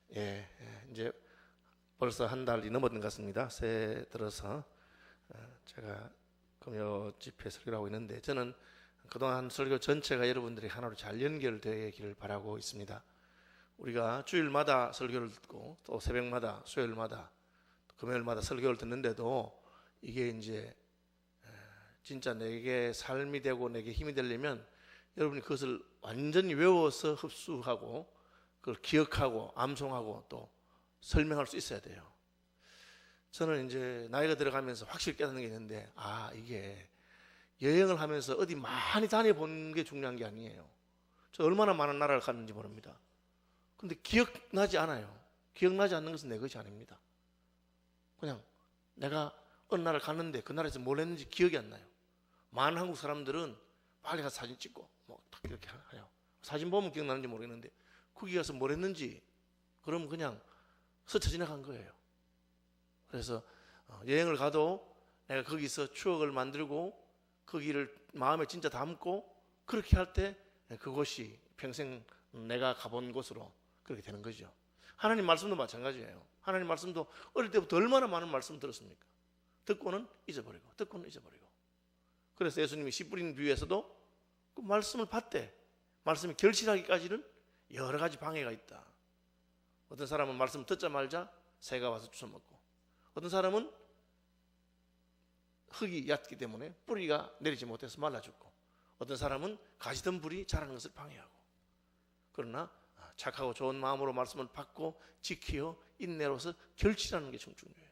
이제 벌써 한 달이 넘었던 것 같습니다. 새해 들어서 제가 금요 집회 설교를 하고 있는데, 저는 그동안 설교 전체가 여러분들이 하나로 잘 연결되기를 바라고 있습니다. 우리가 주일마다 설교를 듣고 또 새벽마다, 수요일마다, 금요일마다 설교를 듣는데도 이게 이제 진짜 내게 삶이 되고 내게 힘이 되려면 여러분이 그것을 완전히 외워서 흡수하고 그걸 기억하고 암송하고 또 설명할 수 있어야 돼요. 저는 이제 나이가 들어가면서 확실히 깨닫는 게 있는데, 이게 여행을 하면서 어디 많이 다녀본 게 중요한 게 아니에요. 저 얼마나 많은 나라를 갔는지 모릅니다. 근데 기억나지 않아요. 기억나지 않는 것은 내 것이 아닙니다. 그냥 내가 어느 나라를 갔는데 그 나라에서 뭘 했는지 기억이 안 나요. 많은 한국 사람들은 빨리 가서 사진 찍고 딱 이렇게 해요. 사진 보면 기억나는지 모르겠는데 거기 가서 뭘 했는지 그럼 그냥 스쳐 지나간 거예요. 그래서 여행을 가도 내가 거기서 추억을 만들고 거기를 마음에 진짜 담고 그렇게 할 때 그곳이 평생 내가 가본 곳으로 그렇게 되는 거죠. 하나님 말씀도 마찬가지예요. 하나님 말씀도 어릴 때부터 얼마나 많은 말씀 들었습니까? 듣고는 잊어버리고 듣고는 잊어버리고. 그래서 예수님이 씨 뿌리는 비유에서도 그 말씀을 받되 말씀이 결실하기까지는 여러 가지 방해가 있다. 어떤 사람은 말씀 듣자마자 새가 와서 주워먹고, 어떤 사람은 흙이 얕기 때문에 뿌리가 내리지 못해서 말라 죽고, 어떤 사람은 가시던 불이 자라는 것을 방해하고. 그러나 착하고 좋은 마음으로 말씀을 받고 지키어 인내로서 결실하는 게 중요해요.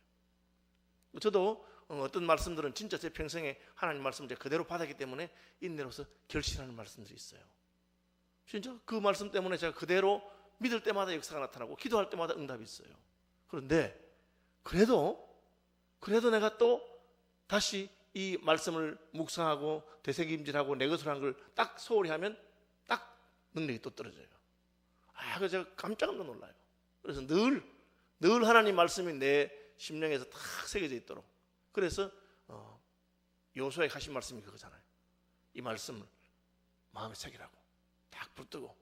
저도 어떤 말씀들은 진짜 제 평생에 하나님 말씀을 제가 그대로 받았기 때문에 인내로서 결실하는 말씀들이 있어요. 진짜 그 말씀 때문에 제가 그대로 믿을 때마다 역사가 나타나고 기도할 때마다 응답이 있어요. 그런데 그래도 내가 또 다시 이 말씀을 묵상하고 되새김질하고 내 것으로 한 걸 딱 소홀히 하면 딱 능력이 또 떨어져요. 그래서 제가 깜짝 놀라요. 그래서 늘 하나님 말씀이 내 심령에서 딱 새겨져 있도록. 그래서 여호수아에 하신 말씀이 그거잖아요. 이 말씀을 마음에 새기라고 딱 붙들고.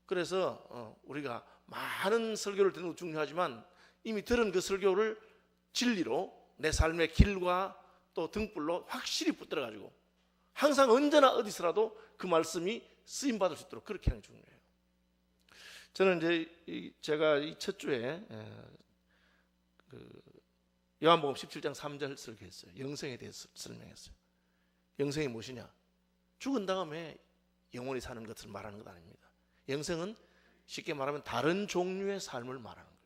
그래서 우리가 많은 설교를 듣는 것도 중요하지만 이미 들은 그 설교를 진리로 내 삶의 길과 또 등불로 확실히 붙들어가지고 항상 언제나 어디서라도 그 말씀이 쓰임받을 수 있도록 그렇게 하는 게 중요해요. 저는 이제 제가 이 첫 주에 요한복음 17장 3절 설교했어요. 영생에 대해서 설명했어요. 영생이 무엇이냐? 죽은 다음에 영원히 사는 것을 말하는 것 아닙니다. 영생은 쉽게 말하면 다른 종류의 삶을 말하는 거예요.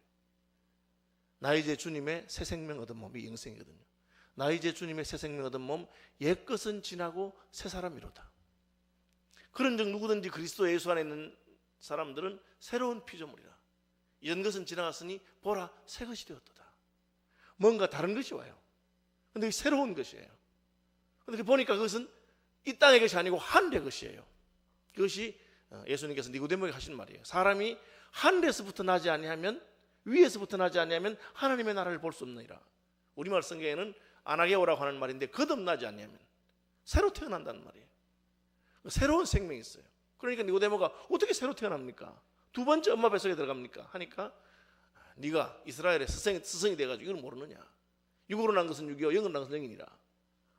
나 이제 주님의 새 생명 얻은 몸이 영생이거든요. 나 이제 주님의 새 생명 얻은 몸, 옛것은 지나고 새 사람이로다. 그런즉 누구든지 그리스도 예수 안에 있는 사람들은 새로운 피조물이라. 이전 것은 지나갔으니 보라 새 것이 되었도다. 뭔가 다른 것이 와요. 그런데 새로운 것이에요. 그런데 보니까 그것은 이 땅의 것이 아니고 하늘의 것이에요. 그것이 예수님께서 니고데모에게 하신 말이에요. 사람이 하늘에서부터 나지 아니하면, 위에서부터 나지 아니하면 하나님의 나라를 볼 수 없느니라. 우리말 성경에는 아나게오라고 하는 말인데 거듭나지 아니하면, 새로 태어난다는 말이에요. 새로운 생명이 있어요. 그러니까 니고데모가 어떻게 새로 태어납니까? 두 번째 엄마 뱃속에 들어갑니까? 하니까 네가 이스라엘의 스승이 돼가지고 이걸 모르느냐? 육으로 난 것은 육이요 영으로 난 것은 영이니라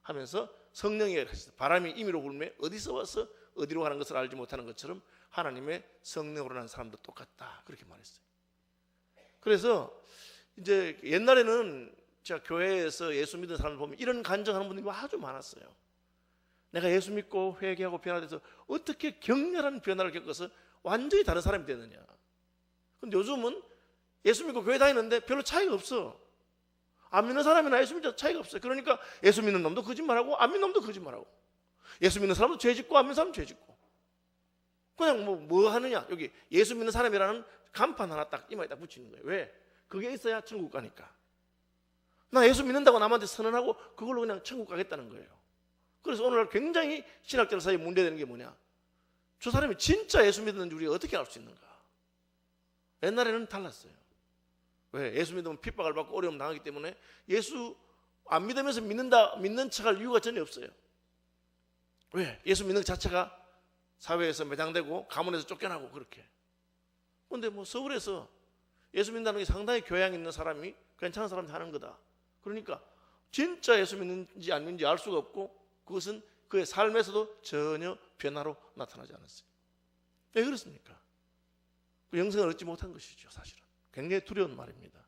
하면서 성령이 바람이 임의로 불매 어디서 와서 어디로 가는 것을 알지 못하는 것처럼 하나님의 성령으로 난 사람도 똑같다, 그렇게 말했어요. 그래서 이제 옛날에는 제가 교회에서 예수 믿는 사람을 보면 이런 간증하는 분들이 아주 많았어요. 내가 예수 믿고 회개하고 변화돼서 어떻게 격렬한 변화를 겪어서 완전히 다른 사람이 되느냐. 근데 요즘은 예수 믿고 교회 다니는데 별로 차이가 없어. 안 믿는 사람이나 예수 믿는 차이가 없어요. 그러니까 예수 믿는 놈도 거짓말하고 안 믿는 놈도 거짓말하고, 예수 믿는 사람도 죄 짓고 안 믿는 사람도 죄 짓고, 그냥 뭐 하느냐, 여기 예수 믿는 사람이라는 간판 하나 딱 이마에 딱 붙이는 거예요. 왜? 그게 있어야 천국 가니까. 나 예수 믿는다고 남한테 선언하고 그걸로 그냥 천국 가겠다는 거예요. 그래서 오늘날 굉장히 신학자들 사이에 문제되는 게 뭐냐, 저 사람이 진짜 예수 믿는지 우리가 어떻게 알 수 있는가. 옛날에는 달랐어요. 왜? 예수 믿으면 핍박을 받고 어려움 당하기 때문에 예수 안 믿으면서 믿는 척할 이유가 전혀 없어요. 왜? 예수 믿는 것 자체가 사회에서 매장되고 가문에서 쫓겨나고 그렇게. 그런데 뭐 서울에서 예수 믿는다는 게 상당히 교양 있는 사람이 괜찮은 사람이 하는 거다. 그러니까 진짜 예수 믿는지 안 믿는지 알 수가 없고 그것은 그의 삶에서도 전혀 변화로 나타나지 않았어요. 왜 그렇습니까? 그 영생을 얻지 못한 것이죠. 사실은 굉장히 두려운 말입니다.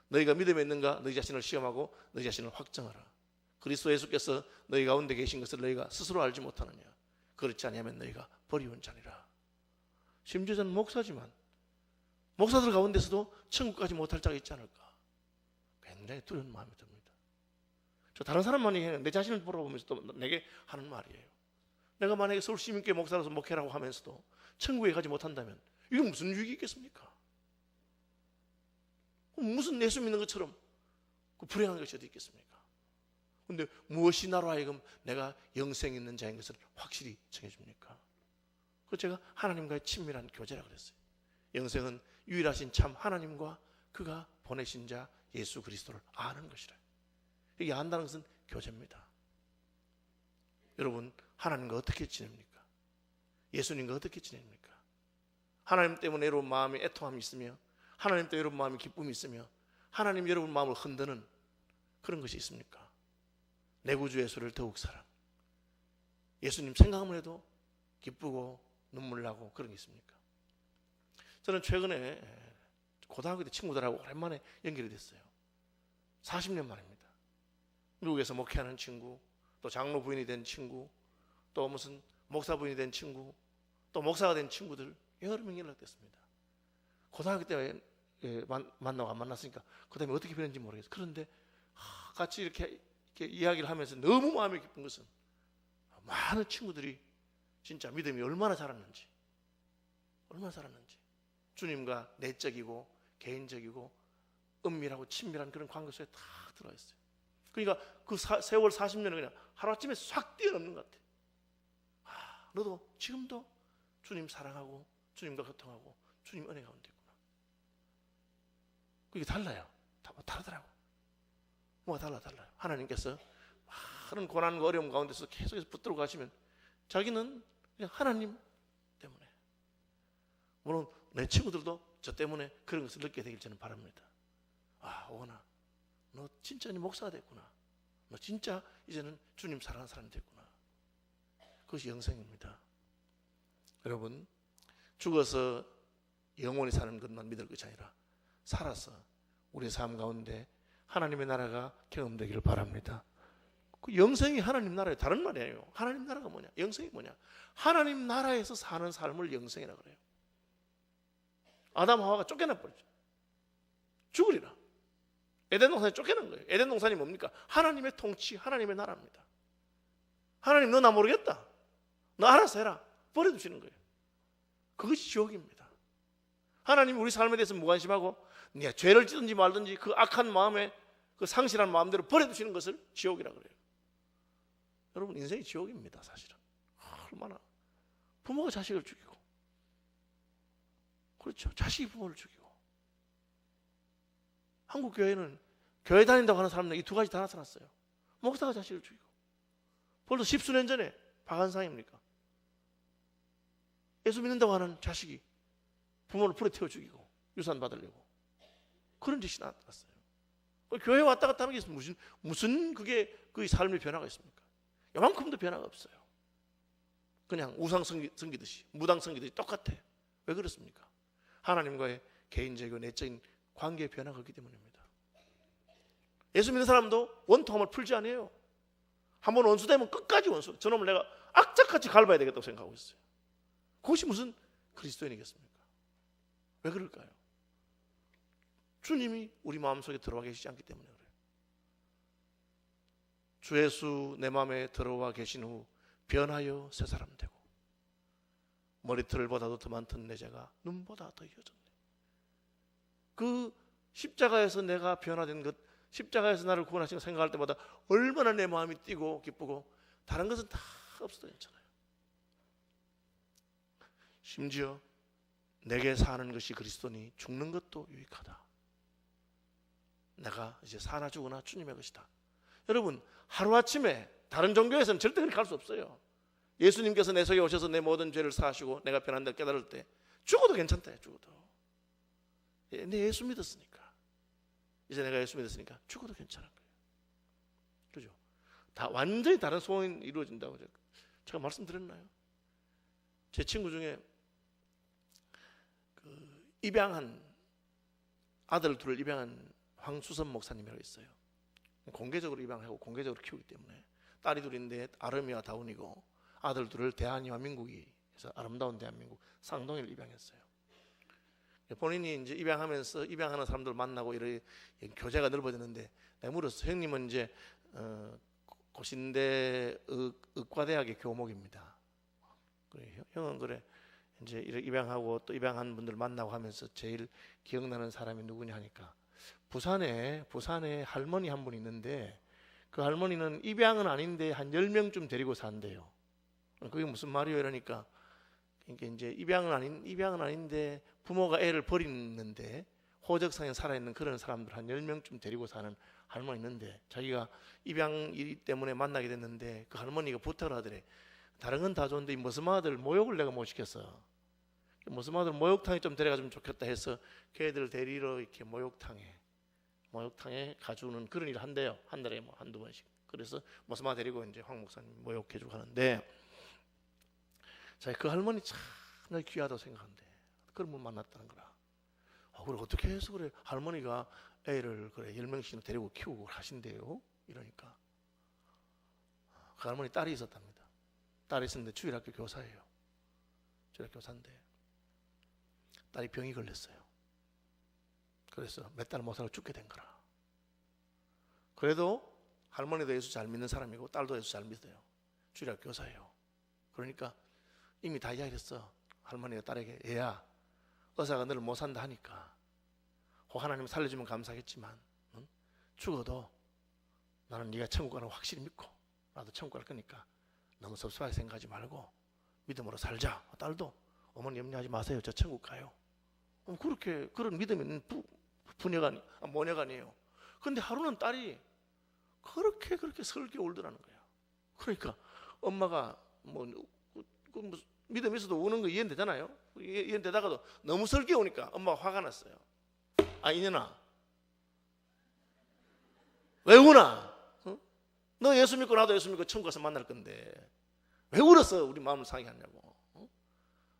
너희가 믿음에 있는가 너희 자신을 시험하고 너희 자신을 확정하라. 그리스도 예수께서 너희 가운데 계신 것을 너희가 스스로 알지 못하느냐. 그렇지 아니하면 너희가 버리운 자니라. 심지어 저는 목사지만 목사들 가운데서도 천국까지 못할 자가 있지 않을까. 굉장히 두려운 마음이 듭니다. 저 다른 사람만 얘기하는 내 자신을 돌아보면서 또 내게 하는 말이에요. 내가 만약에 서울시민교회 목사로서 목회라고 하면서도 천국에 가지 못한다면 이게 무슨 유익이 있겠습니까? 무슨 예수 믿는 것처럼 불행한 것이 어디 있겠습니까? 그런데 무엇이 나로 하여금 내가 영생 있는 자인 것을 확실히 정해줍니까? 그래서 제가 하나님과의 친밀한 교제라 그랬어요. 영생은 유일하신 참 하나님과 그가 보내신 자 예수 그리스도를 아는 것이라. 이게 안다는 것은 교제입니다. 여러분 하나님과 어떻게 지냅니까? 예수님과 어떻게 지냅니까? 하나님 때문에 여러분 마음에 애통함이 있으며 하나님 때문에 여러분 마음에 기쁨이 있으며 하나님 여러분 마음을 흔드는 그런 것이 있습니까? 내 구주 예수를 더욱 사랑, 예수님 생각만 해도 기쁘고 눈물 나고 그런 게 있습니까? 저는 최근에 고등학교 때 친구들하고 오랜만에 연결이 됐어요. 40년 만입니다. 미국에서 목회하는 친구, 또 장로 부인이 된 친구, 또 무슨 목사 부인이 된 친구, 또 목사가 된 친구들 여러 명 연락됐습니다. 고등학교 때 만나고 안 만났으니까 그 다음에 어떻게 변했는지 모르겠어요. 그런데 같이 이렇게 이야기를 하면서 너무 마음이 기쁜 것은 많은 친구들이 진짜 믿음이 얼마나 자랐는지 주님과 내적이고 개인적이고 은밀하고 친밀한 그런 관계 속에 다 들어가 있어요. 그러니까 그 세월 40년을 그냥 하루아침에 싹 뛰어넘는 것 같아요. 너도 지금도 주님 사랑하고 주님과 소통하고 주님 은혜 가운데 있구나. 그게 달라요. 다르더라고. 뭐가 달라요. 하나님께서 많은 고난과 어려움 가운데서 계속해서 붙들어 가시면 자기는 그냥 하나님 때문에, 물론 내 친구들도 저 때문에 그런 것을 느끼게 되길 저는 바랍니다. 오거나 너 진짜 네 목사가 됐구나. 너 진짜 이제는 주님 사랑하는 사람이 됐구나. 그것이 영생입니다. 여러분 죽어서 영원히 사는 것만 믿을 것이 아니라 살아서 우리의 삶 가운데 하나님의 나라가 경험되기를 바랍니다. 그 영생이 하나님 나라예요. 다른 말이 아니에요. 하나님 나라가 뭐냐? 영생이 뭐냐? 하나님 나라에서 사는 삶을 영생이라 그래요. 아담 하와가 쫓겨나 버렸죠. 죽으리라. 에덴 동산에 쫓겨난 거예요. 에덴 동산이 뭡니까? 하나님의 통치, 하나님의 나라입니다. 하나님 너 나 모르겠다. 너 알아서 해라. 버려두시는 거예요. 그것이 지옥입니다. 하나님이 우리 삶에 대해서 무관심하고 네가 죄를 짓든지 말든지 그 악한 마음에 그 상실한 마음대로 버려두시는 것을 지옥이라 그래요. 여러분 인생이 지옥입니다. 사실은 얼마나 부모가 자식을 죽이고, 그렇죠, 자식이 부모를 죽이고. 한국 교회는 교회 다닌다고 하는 사람들 이 두 가지 다 나타났어요. 목사가 자식을 죽이고, 벌써 10수년 전에 박한상입니까? 예수 믿는다고 하는 자식이 부모를 불에 태워 죽이고 유산 받으려고 그런 짓이 나타났어요. 교회 왔다 갔다 하는 게 무슨 그게 그 삶의 변화가 있습니까? 요만큼도 변화가 없어요. 그냥 우상 섬기듯이 무당 섬기듯이 똑같아. 왜 그렇습니까? 하나님과의 개인적이고 내적인 관계의 변화가 없기 때문입니다. 예수 믿는 사람도 원통함을 풀지 않아요. 한번 원수되면 끝까지 원수. 저놈을 내가 악착같이 밟아야 되겠다고 생각하고 있어요. 그것이 무슨 그리스도인이겠습니까? 왜 그럴까요? 주님이 우리 마음속에 들어와 계시지 않기 때문에 그래요. 주 예수 내 마음에 들어와 계신 후 변하여 새 사람 되고 머리털보다도 더 많던 내 죄가 눈보다 더 이어졌네. 그 십자가에서 내가 변화된 것, 십자가에서 나를 구원하신 것 생각할 때마다 얼마나 내 마음이 뛰고 기쁘고 다른 것은 다 없어도 괜찮아요. 심지어 내게 사는 것이 그리스도니 죽는 것도 유익하다. 내가 이제 사나 죽으나 주님의 것이다. 여러분 하루아침에 다른 종교에서는 절대 그렇게 할 수 없어요. 예수님께서 내 속에 오셔서 내 모든 죄를 사하시고 내가 변한다 깨달을 때 죽어도 괜찮다. 죽어도 내 예수 믿었으니까. 이제 내가 예수 믿었으니까 죽어도 괜찮은 거예요. 그죠? 다 완전히 다른 소원이 이루어진다고 제가 말씀드렸나요? 제 친구 중에 입양한 아들 둘을 입양한 황수선 목사님이라고 있어요. 공개적으로 입양하고 공개적으로 키우기 때문에 딸이 둘인데 아름이와 다운이고 아들 둘을 대한이와 민국이 해서 아름다운 대한민국 상동을 입양했어요. 본인이 이제 입양하면서 입양하는 사람들 만나고 이런 교제가 넓어졌는데 내가 물었어. 형님은 이제 고신대 의과대학의 교목입니다. 그래, 형은 그래 이제 입양하고 또 입양한 분들 만나고 하면서 제일 기억나는 사람이 누구냐 하니까 부산에 할머니 한 분 있는데 그 할머니는 입양은 아닌데 한 10명쯤 데리고 산대요. 그게 무슨 말이에요? 이러니까 그러니까 이제 입양은 아닌데 부모가 애를 버리는데 호적상에 살아있는 그런 사람들 한 10명쯤 데리고 사는 할머니 있는데 자기가 입양 일 때문에 만나게 됐는데 그 할머니가 부탁을 하더래. 다른 건 다 좋은데 이 머스마들 모욕을 내가 못 시켰어. 머스마들 목욕탕에 좀 데려가주면 좋겠다 해서 걔들 데리러 이렇게 목욕탕에 가주는 그런 일을 한대요. 한 달에 뭐 한두 번씩. 그래서 머스마 데리고 이제 황 목사님 목욕해주고 하는데 자, 그 할머니 참 귀하다고 생각한대. 그런 분 만났다는 거라. 그래 어떻게 해서 그래 할머니가 애를 그래 10명씩이나 데리고 키우고 하신대요. 이러니까 그 할머니 딸이 있었답니다. 딸이 있었는데 주일학교 교사예요. 주일학교 교사인데 딸이 병이 걸렸어요. 그래서 몇 달 못 살고 죽게 된 거라. 그래도 할머니도 예수 잘 믿는 사람이고 딸도 예수 잘 믿어요. 주일학교 교사예요. 그러니까 이미 다 이야기했어. 할머니가 딸에게 얘야 의사가 너를 못 산다 하니까 혹 하나님 살려주면 감사하겠지만 응? 죽어도 나는 네가 천국 가는 거 확실히 믿고 나도 천국 갈 거니까 너무 섭섭하게 생각하지 말고 믿음으로 살자. 딸도 어머니 염려하지 마세요. 저 천국 가요. 그렇게 그런 믿음이 있는 모녀가 아니에요. 그런데 하루는 딸이 그렇게 설교 울더라는 거야. 그러니까 엄마가 뭐 믿음이 있어도 우는 거 이해되잖아요. 이해되다가도 너무 설교 오니까 엄마가 화가 났어요. 아 이년아 왜 우나? 어? 너 예수 믿고 나도 예수 믿고 천국 가서 만날 건데 왜 울었어? 우리 마음을 상하게 하냐고. 어?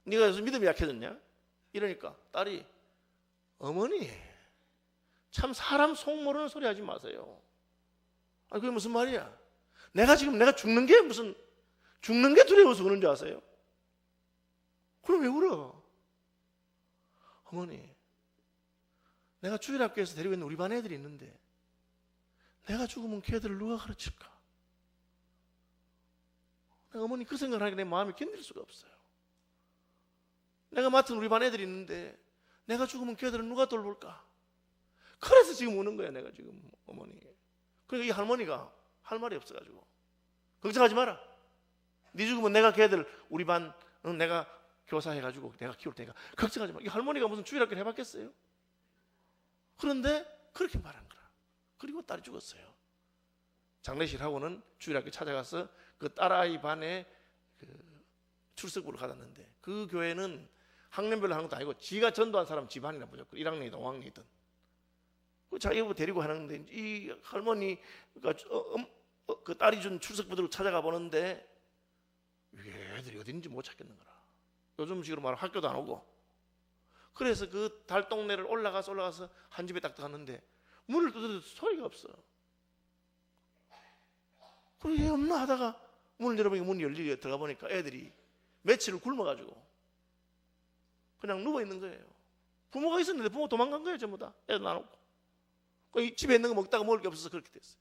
네가 예수 믿음이 약해졌냐? 이러니까 딸이 어머니 참 사람 속 모르는 소리 하지 마세요. 아 그게 무슨 말이야? 내가 죽는 게 두려워서 그런 줄 아세요? 그럼 왜 울어? 어머니 내가 주일학교에서 데리고 있는 우리 반 애들이 있는데 내가 죽으면 걔들을 누가 가르칠까? 내가 어머니 그 생각을 하니까 내 마음이 견딜 수가 없어요. 내가 맡은 우리 반 애들이 있는데 내가 죽으면 걔들은 누가 돌볼까? 그래서 지금 우는 거야 내가 지금 어머니. 그러니까 이 할머니가 할 말이 없어가지고 걱정하지 마라. 네 죽으면 내가 걔들 우리 반 내가 교사해가지고 내가 키울 테니까 걱정하지 마. 이 할머니가 무슨 주일학교를 해봤겠어요? 그런데 그렇게 말한 거라. 그리고 딸이 죽었어요. 장례식하고는 주일학교 찾아가서 그 딸아이 반에 출석부를 받았는데 그 교회는 학년별로 하는 것도 아니고 지가 전도한 사람 집안이나 무조건 1학년이든 5학년이든 자기가 데리고 하는데 이 할머니가 그 딸이 준 출석부들을 찾아가 보는데 이게 애들이 어딘지 못 찾겠는 거라. 요즘식으로 말하면 학교도 안 오고. 그래서 그 달동네를 올라가서 한 집에 딱 들어갔는데 문을 두드려도 소리가 없어. 그래 없나 하다가 문을 열어보니까 문이 열리게 들어가 보니까 애들이 며칠을 굶어가지고 그냥 누워있는 거예요. 부모가 있었는데 부모 도망간 거예요. 전부 다 애들 안 오고 집에 있는 거 먹다가 먹을 게 없어서 그렇게 됐어요.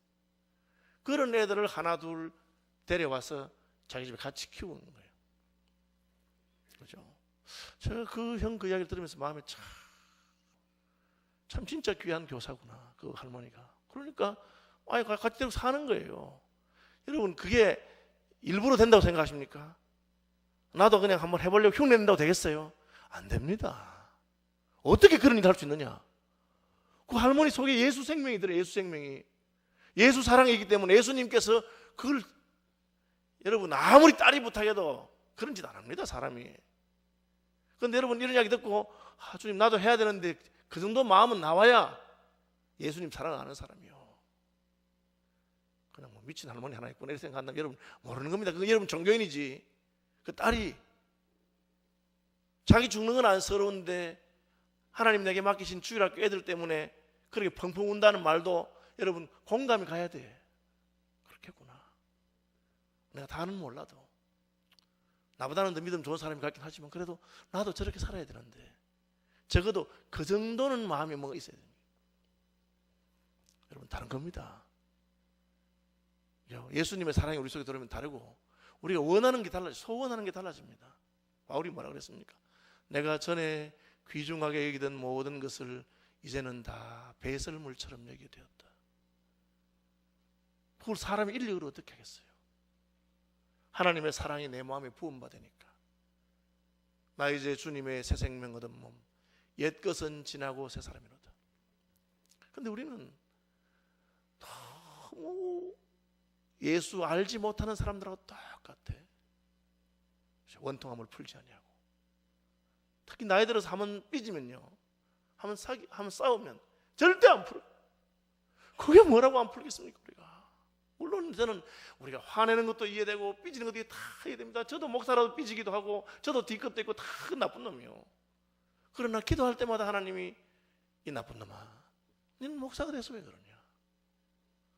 그런 애들을 하나 둘 데려와서 자기 집에 같이 키우는 거예요. 그렇죠? 제가 그 이야기를 들으면서 마음에 참 진짜 귀한 교사구나 그 할머니가. 그러니까 아예 같이 데리고 사는 거예요. 여러분 그게 일부러 된다고 생각하십니까? 나도 그냥 한번 해보려고 흉내낸다고 되겠어요? 안 됩니다. 어떻게 그런 일을 할 수 있느냐? 그 할머니 속에 예수 생명이 들어요. 예수 생명이. 예수 사랑이 있기 때문에 예수님께서 그걸 여러분 아무리 딸이 부탁해도 그런 짓 안 합니다. 사람이. 그런데 여러분 이런 이야기 듣고 주님 나도 해야 되는데 그 정도 마음은 나와야 예수님 사랑하는 사람이요. 그냥 뭐 미친 할머니 하나 있구나 이렇게 생각한다면 여러분 모르는 겁니다. 그건 여러분 종교인이지. 그 딸이 자기 죽는 건 안쓰러운데 하나님 내게 맡기신 주일학교 애들 때문에 그렇게 펑펑 운다는 말도 여러분 공감이 가야 돼. 그렇겠구나. 내가 다는 몰라도 나보다는 더 믿음 좋은 사람이 같긴 하지만 그래도 나도 저렇게 살아야 되는데 적어도 그 정도는 마음에 뭐가 있어야 됩니다. 여러분 다른 겁니다. 예수님의 사랑이 우리 속에 들어오면 다르고 우리가 원하는 게 달라져, 소원하는 게 달라집니다. 바울이 뭐라 그랬습니까? 내가 전에 귀중하게 여기던 모든 것을 이제는 다 배설물처럼 여기게 되었다. 그걸 사람이 인력으로 어떻게 하겠어요? 하나님의 사랑이 내 마음에 부음받으니까 나 이제 주님의 새 생명 얻은 몸 옛 것은 지나고 새 사람이로다. 근데 우리는 너무 예수 알지 못하는 사람들하고 똑같아. 원통함을 풀지 아니하고 특히 나이 들어서 한번 삐지면요 한번 싸우면 절대 안 풀어. 그게 뭐라고 안 풀겠습니까? 우리가 물론 저는 우리가 화내는 것도 이해되고 삐지는 것도 다 이해됩니다. 저도 목사라도 삐지기도 하고 저도 D급도 있고 다 나쁜 놈이요. 그러나 기도할 때마다 하나님이 이 나쁜 놈아 너는 목사가 돼서 왜 그러냐,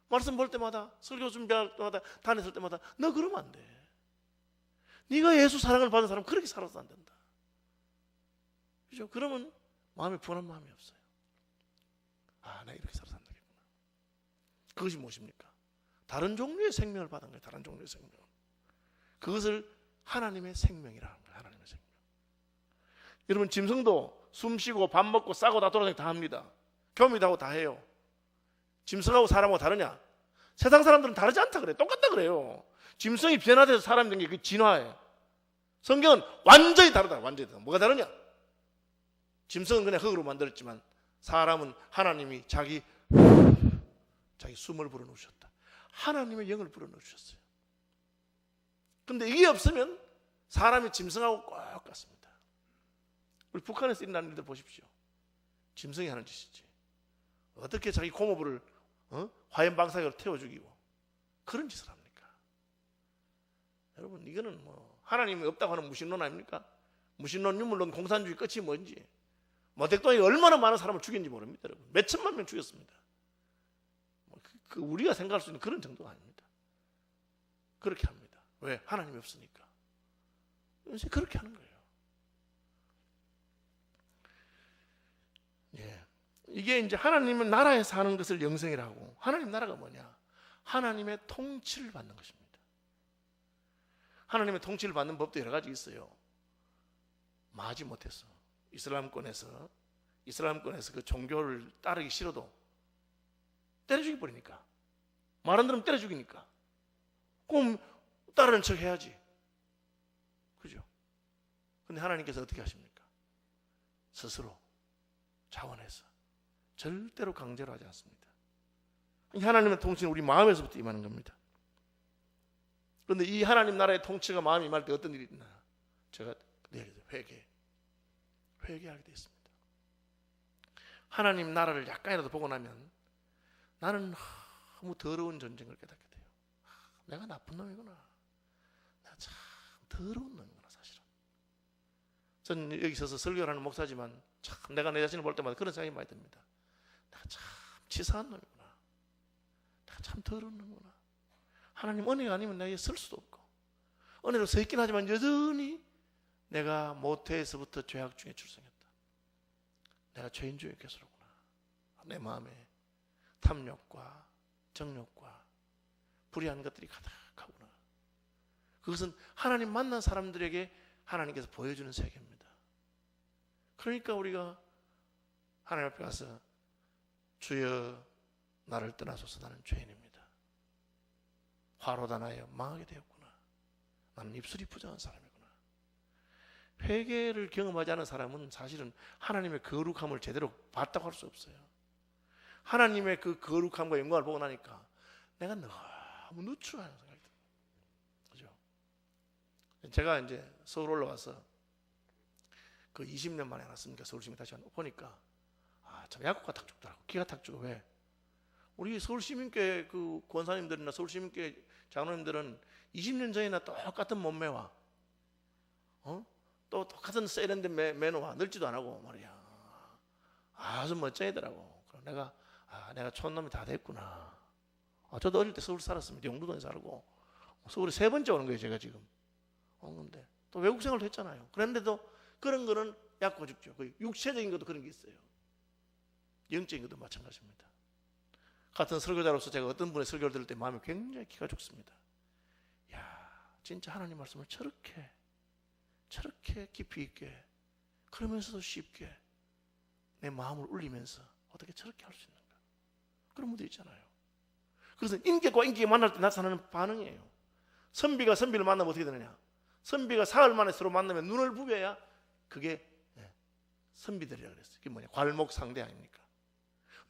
말씀 볼 때마다 설교 준비할 때마다 다녔을 때마다 너 그러면 안 돼. 네가 예수 사랑을 받은 사람 그렇게 살아서 안 된다. 그죠? 그러면 마음에 불안한 마음이 없어요. 아, 내가 이렇게 살아서 안 되겠구나. 그것이 무엇입니까? 다른 종류의 생명을 받은 거예요. 다른 종류의 생명. 그것을 하나님의 생명이라는 거예요. 하나님의 생명. 여러분 짐승도 숨 쉬고 밥 먹고 싸고 다 돌아다니고 다 합니다. 겸이도 하고 다 해요. 짐승하고 사람하고 다르냐? 세상 사람들은 다르지 않다 그래요. 똑같다 그래요. 짐승이 변화돼서 사람이 된 게 그 진화예요. 성경은 완전히 다르다. 완전히 다르다. 뭐가 다르냐? 짐승은 그냥 흙으로 만들었지만 사람은 하나님이 자기 숨을 불어넣으셨다. 하나님의 영을 불어넣으셨어요. 그런데 이게 없으면 사람이 짐승하고 똑같습니다. 우리 북한에서 일어나는 일들 보십시오. 짐승이 하는 짓이지. 어떻게 자기 고모부를 화염 방사기로 태워 죽이고 그런 짓을 합니까? 여러분 이거는 뭐 하나님이 없다고 하는 무신론 아닙니까? 무신론, 유물론, 공산주의 끝이 뭔지. 모택동이 얼마나 많은 사람을 죽였는지 모릅니다. 여러분 몇 천만 명 죽였습니다. 우리가 생각할 수 있는 그런 정도가 아닙니다. 그렇게 합니다. 왜? 하나님이 없으니까. 이제 그렇게 하는 거예요. 예. 이게 이제 하나님은 나라에 사는 것을 영생이라고. 하나님 나라가 뭐냐? 하나님의 통치를 받는 것입니다. 하나님의 통치를 받는 법도 여러 가지 있어요. 마지 못해서 이슬람권에서 그 종교를 따르기 싫어도 때려 죽여버리니까. 말 안 들으면 때려 죽이니까. 그럼 따르는 척 해야지. 그죠? 근데 하나님께서 어떻게 하십니까? 스스로 자원해서 절대로 강제로 하지 않습니다. 하나님의 통치는 우리 마음에서부터 임하는 겁니다. 그런데 이 하나님 나라의 통치가 마음에 임할 때 어떤 일이 있나? 제가 내일 회개하게 되어 있습니다. 하나님 나라를 약간이라도 보고 나면 나는 너무 더러운 전쟁을 깨닫게 돼요. 내가 나쁜 놈이구나. 내가 참 더러운 놈이구나 사실은. 저는 여기 있어서 설교를 하는 목사지만 참 내가 내 자신을 볼 때마다 그런 생각이 많이 듭니다. 내가 참 치사한 놈이구나. 내가 참 더러운 놈이구나. 하나님 은혜가 아니면 내가 쓸 수도 없고 은혜로 서 있긴 하지만 여전히 내가 모태에서부터 죄악 중에 출생했다. 내가 죄인 중에 괴수로구나. 내 마음에 탐욕과 정욕과 불의한 것들이 가득하구나. 그것은 하나님 만난 사람들에게 하나님께서 보여주는 세계입니다. 그러니까 우리가 하나님 앞에 가서 주여 나를 떠나소서 나는 죄인입니다. 화로다 나여 망하게 되었구나. 나는 입술이 부정한 사람이구나. 회개를 경험하지 않은 사람은 사실은 하나님의 거룩함을 제대로 봤다고 할 수 없어요. 하나님의 그 거룩함과 영광을 보고 나니까 내가 너무 누추하는 생각이 듭니다. 그죠? 제가 이제 서울 올라와서 그 20년 만에 왔으니까 서울 시민 다시 보니까 참 약국가 탁 죽더라고. 기가 탁 죽어. 왜? 우리 서울시민교회 그 권사님들이나 서울시민교회 장로님들은 20년 전이나 똑같은 몸매와 또 똑같은 세련된 매너와 늙지도 안 하고 말이야. 아주 멋쟁이더라고. 그래서 내가 촌놈이 다 됐구나. 저도 어릴 때 서울 살았습니다. 영도동에 살고 서울에 3번째 오는 거예요. 제가 지금 오는데 또 외국 생활도 했잖아요. 그런데도 그런 거는 약고 죽죠. 그 육체적인 것도 그런 게 있어요. 영적인 것도 마찬가지입니다. 같은 설교자로서 제가 어떤 분의 설교를 들을 때 마음이 굉장히 기가 죽습니다. 야, 진짜 하나님 말씀을 저렇게 깊이 있게 그러면서도 쉽게 내 마음을 울리면서 어떻게 저렇게 할 수 있는가? 그런 분들 있잖아요. 그래서 인격과 인격이 만날 때 나타나는 반응이에요. 선비가 선비를 만나면 어떻게 되느냐? 선비가 사흘 만에 서로 만나면 눈을 부벼야 그게 선비들이라고 그랬어요. 그게 뭐냐? 괄목상대 아닙니까?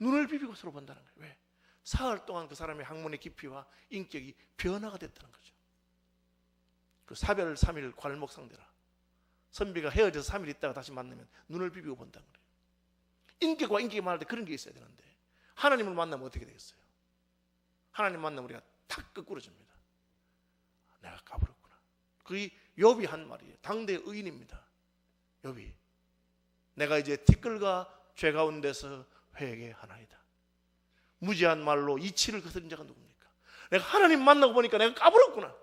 눈을 비비고 서로 본다는 거예요. 왜? 사흘 동안 그 사람의 학문의 깊이와 인격이 변화가 됐다는 거죠. 그 사별 3일 괄목상대라. 선비가 헤어져서 3일 있다가 다시 만나면 눈을 비비고 본다는 거예요. 인격과 인격이 만날 때 그런 게 있어야 되는데 하나님을 만나면 어떻게 되겠어요? 하나님 만나면 우리가 탁 끄꾸러집니다. 내가 까불었구나. 그게 욥이 한 말이에요. 당대 의인입니다. 욥이 내가 이제 티끌과 죄 가운데서 회개하나이다. 무지한 말로 이치를 거스린 자가 누굽니까? 내가 하나님 만나고 보니까 내가 까불었구나.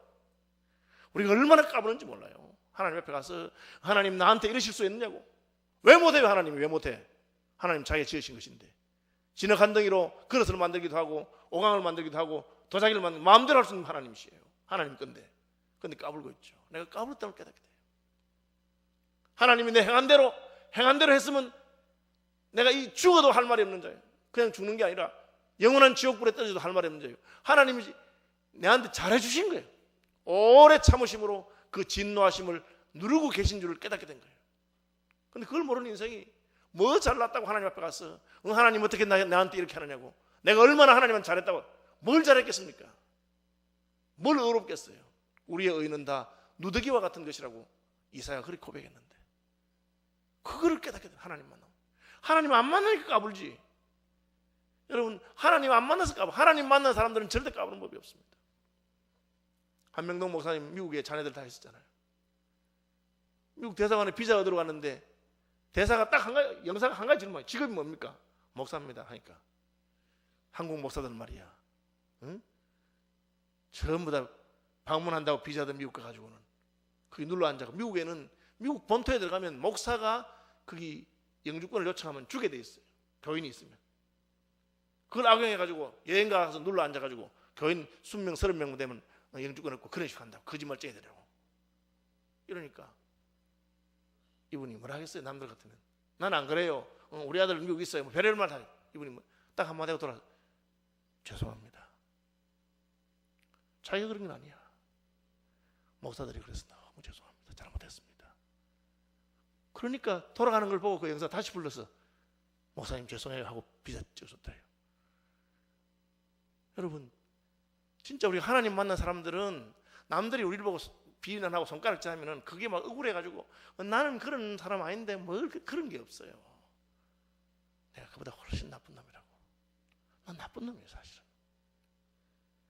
우리가 얼마나 까부는지 몰라요. 하나님 앞에 가서 하나님 나한테 이러실 수 있느냐고. 왜 못해요? 하나님이 왜 못해? 하나님 자기가 지으신 것인데. 진흙 덩이로 그릇을 만들기도 하고 오강을 만들기도 하고 도자기를 만들고 마음대로 할 수 있는 하나님이시에요. 하나님 건데 까불고 있죠. 내가 까불었다는 걸 깨닫게 돼요. 하나님이 내 행한 대로 했으면 내가 이 죽어도 할 말이 없는 자예요. 그냥 죽는 게 아니라 영원한 지옥불에 떨어져도 할 말이 없는 자예요. 하나님이 내한테 잘해주신 거예요. 오래 참으심으로 그 진노하심을 누르고 계신 줄을 깨닫게 된 거예요. 근데 그걸 모르는 인생이 뭐 잘났다고 하나님 앞에 가서 하나님 어떻게 나한테 이렇게 하느냐고, 내가 얼마나 하나님한테 잘했다고, 뭘 잘했겠습니까? 뭘 의롭겠어요? 우리의 의는 다 누더기와 같은 것이라고 이사야가 그렇게 고백했는데, 그거를 깨닫게 돼. 하나님 만나면. 하나님 안 만나니까 까불지. 여러분, 하나님 안 만나서 까불. 하나님 만난 사람들은 절대 까부는 법이 없습니다. 한명동 목사님 미국에 자녀들 다 있었잖아요. 미국 대사관에 비자가 들어갔는데 대사가 딱 한 가지, 영사가 한 가지 질문이에요. 직업이 뭡니까? 목사입니다 하니까 한국 목사들 말이야, 응? 전부 다 방문한다고 비자들 미국 가가지고는 거기 눌러 앉아서, 미국에는 미국 본토에 들어가면 목사가 거기 영주권을 요청하면 주게 돼 있어요. 교인이 있으면. 그걸 악용해가지고 여행 가서 눌러 앉아가지고 교인 20명 30명 되면 영주권 없고 그런 식으로 한다고 거짓말쟁이들이라고. 이러니까 이분이 뭐라 하겠어요? 남들 같으면. 난 안 그래요. 우리 아들 미국 있어요. 뭐 별의별 말 다. 이분이 딱 한마디 하고 돌아서 죄송합니다. 자기가 그런 건 아니야. 목사들이 그래서 너무 죄송합니다. 잘못했습니다. 그러니까 돌아가는 걸 보고 그 영사 다시 불러서 목사님 죄송해요 하고 비자 찍어줬대요. 여러분, 진짜 우리 하나님 만난 사람들은 남들이 우리를 보고 비난하고 손가락질 하면은 그게 막 억울해가지고 나는 그런 사람 아닌데 뭘 그런 게 없어요. 내가 그보다 훨씬 나쁜 놈이라고. 난 나쁜 놈이에요 사실은.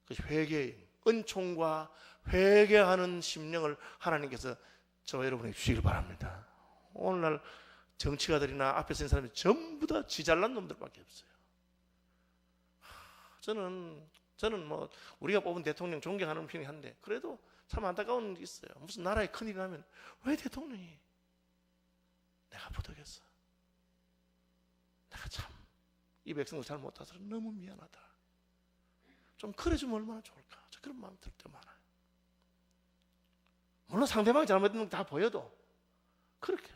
그래서 회개의 은총과 회개하는 심령을 하나님께서 저와 여러분에게 주시길 바랍니다. 오늘날 정치가들이나 앞에 선 사람이 전부 다 지잘난 놈들밖에 없어요. 저는 뭐 우리가 뽑은 대통령 존경하는 편이 한데 그래도 참 안타까운 게 있어요. 무슨 나라에 큰일이 나면 왜 대통령이 내가 부득했어. 내가 참 이 백성을 잘 못해서 너무 미안하다. 좀 그래주면 얼마나 좋을까. 저 그런 마음이 들 때 많아요. 물론 상대방이 잘못된 건 다 보여도 그렇게.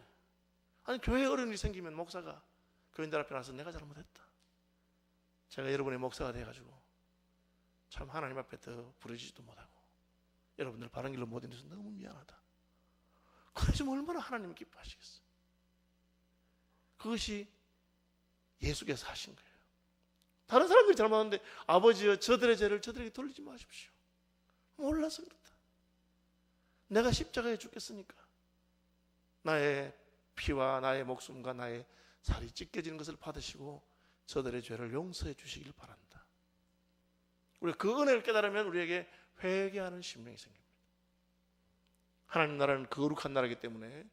아니 교회에 어려운 일이 생기면 목사가 교인들 앞에 나서 내가 잘못했다. 제가 여러분의 목사가 돼가지고 참 하나님 앞에 더 부르지도 못하고 여러분들 바른 길로 못 인도해서 너무 미안하다. 그러시면 얼마나 하나님이 기뻐하시겠어요. 그것이 예수께서 하신 거예요. 다른 사람들이 잘못하는데 아버지여 저들의 죄를 저들에게 돌리지 마십시오. 몰라서 그렇다. 내가 십자가에 죽겠으니까 나의 피와 나의 목숨과 나의 살이 찢겨지는 것을 받으시고 저들의 죄를 용서해 주시길 바랍니다. 우리가 그 은혜를 깨달으면 우리에게 회개하는 심령이 생깁니다. 하나님 나라는 거룩한 나라이기 때문에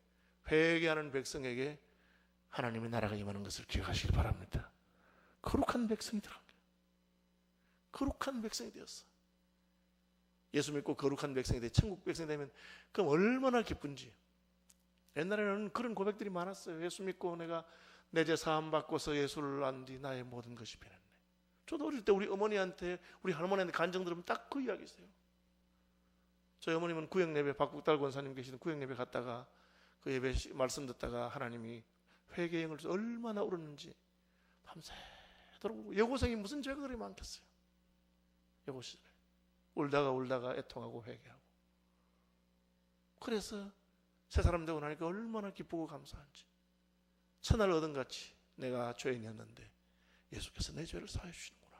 회개하는 백성에게 하나님의 나라가 임하는 것을 기억하시길 바랍니다. 거룩한 백성이 들어간 거예요. 거룩한 백성이 되었어. 예수 믿고 거룩한 백성이 돼 천국 백성이 되면 그럼 얼마나 기쁜지. 옛날에는 그런 고백들이 많았어요. 예수 믿고 내가 내 죄 사함 받고서 예수를 안 뒤 나의 모든 것이 변했네. 저도 어릴 때 우리 어머니한테 우리 할머니한테 간증 들으면 딱 그 이야기 있어요. 저희 어머님은 구역예배 박국달 권사님 계시는 구역예배 갔다가 그 예배 말씀 듣다가 하나님이 회개형을 얼마나 울었는지 밤새도록 여고생이 무슨 죄가 그리 많겠어요. 여고 시절에 울다가 애통하고 회개하고 그래서 새 사람 되고 나니까 얼마나 기쁘고 감사한지 천하를 얻은 같이 내가 죄인이었는데 예수께서 내 죄를 사해 주시는구나.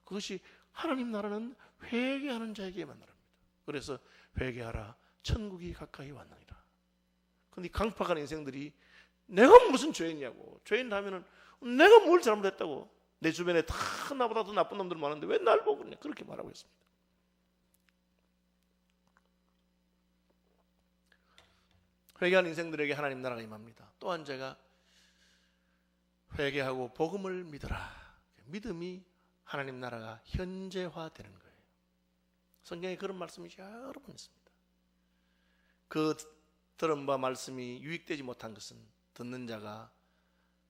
그것이 하나님 나라는 회개하는 자에게만 나랍니다. 그래서 회개하라 천국이 가까이 왔느니라. 그런데 강팍한 인생들이 내가 무슨 죄인이냐고. 죄인 하면은 내가 뭘 잘못했다고. 내 주변에 다 나보다 더 나쁜 놈들 많은데 왜 날 보고 그러냐. 그렇게 말하고 있습니다. 회개한 인생들에게 하나님 나라가 임합니다. 또한 제가 회개하고 복음을 믿어라. 믿음이 하나님 나라가 현재화되는 거예요. 성경에 그런 말씀이 여러 번 있습니다. 그 들은 바 말씀이 유익되지 못한 것은 듣는 자가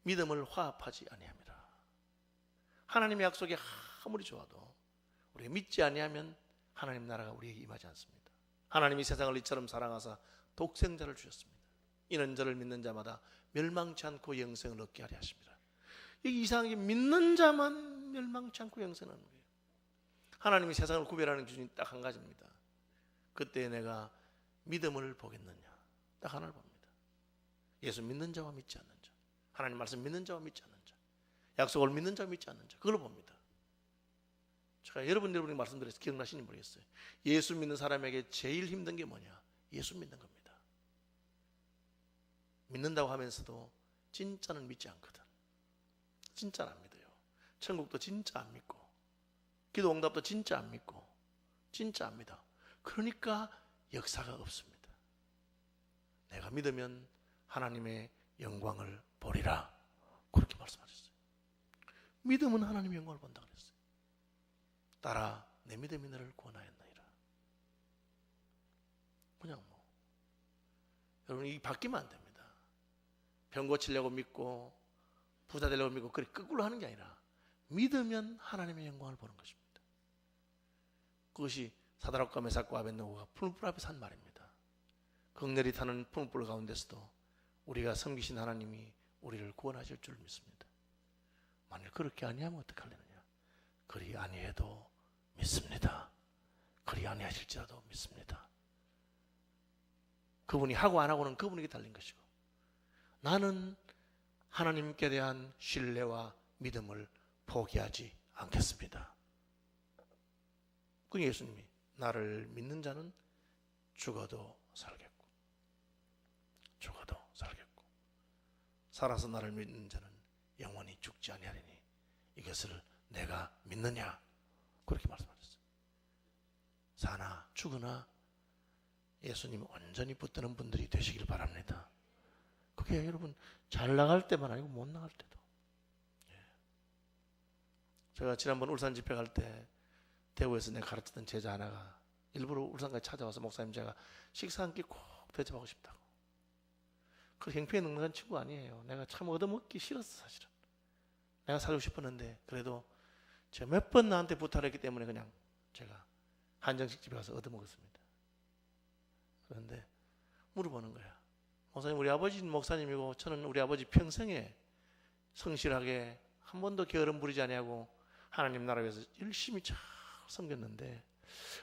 믿음을 화합하지 아니함이라. 하나님의 약속이 아무리 좋아도 우리가 믿지 아니하면 하나님 나라가 우리에게 임하지 않습니다. 하나님이 세상을 이처럼 사랑하사 독생자를 주셨습니다. 이는 저를 믿는 자마다 멸망치 않고 영생을 얻게 하려 하십니다. 이게 이상하게 믿는 자만 멸망치 않고 영생을 얻는 거예요. 하나님이 세상을 구별하는 기준이 딱 한 가지입니다. 그때 내가 믿음을 보겠느냐. 딱 하나를 봅니다. 예수 믿는 자와 믿지 않는 자. 하나님 말씀 믿는 자와 믿지 않는 자. 약속을 믿는 자와 믿지 않는 자. 그걸로 봅니다. 제가 여러분이 말씀드려서 기억나시는지 모르겠어요. 예수 믿는 사람에게 제일 힘든 게 뭐냐? 예수 믿는 겁니다. 믿는다고 하면서도 진짜는 믿지 않거든. 진짜는 안 믿어요. 천국도 진짜 안 믿고 기도 응답도 진짜 안 믿고 진짜 안 믿어. 그러니까 역사가 없습니다. 내가 믿으면 하나님의 영광을 보리라. 그렇게 말씀하셨어요. 믿음은 하나님의 영광을 본다 그랬어요. 따라 내 믿음이 너를 구원하였나이다. 그냥 여러분 이 바뀌면 안 됩니다. 병 고치려고 믿고 부자 되려고 믿고 그렇게 거꾸로 하는 게 아니라 믿으면 하나님의 영광을 보는 것입니다. 그것이 사드락과 메삭과 아벳느고가 풀무불 앞에서 한 말입니다. 극렬히 타는 풀무불 가운데서도 우리가 섬기신 하나님이 우리를 구원하실 줄 믿습니다. 만일 그렇게 아니하면 어떡하려느냐. 그리 아니해도 믿습니다. 그리 아니하실지라도 믿습니다. 그분이 하고 안 하고는 그분에게 달린 것이고 나는 하나님께 대한 신뢰와 믿음을 포기하지 않겠습니다. 그 예수님이 나를 믿는 자는 죽어도 살겠고 살아서 나를 믿는 자는 영원히 죽지 아니하리니 이것을 내가 믿느냐. 그렇게 말씀하셨어요. 사나 죽으나 예수님 온전히 붙드는 분들이 되시길 바랍니다. 그게 여러분 잘 나갈 때만 아니고 못 나갈 때도. 제가 지난번 울산 집회 갈 때 대구에서 내가 가르쳤던 제자 하나가 일부러 울산까지 찾아와서 목사님 제가 식사 한 끼 꼭 대접하고 싶다고. 그 형편에 넉넉한 친구 아니에요. 내가 참 얻어먹기 싫었어 사실은. 내가 사주고 싶었는데 그래도 제가 몇 번 나한테 부탁했기 때문에 그냥 제가 한정식 집에 가서 얻어먹었습니다. 그런데 물어보는 거야. 목사님 우리 아버지는 목사님이고 저는 우리 아버지 평생에 성실하게 한 번도 게으름 부리지 아니하고 하나님 나라 위해서 열심히 잘 섬겼는데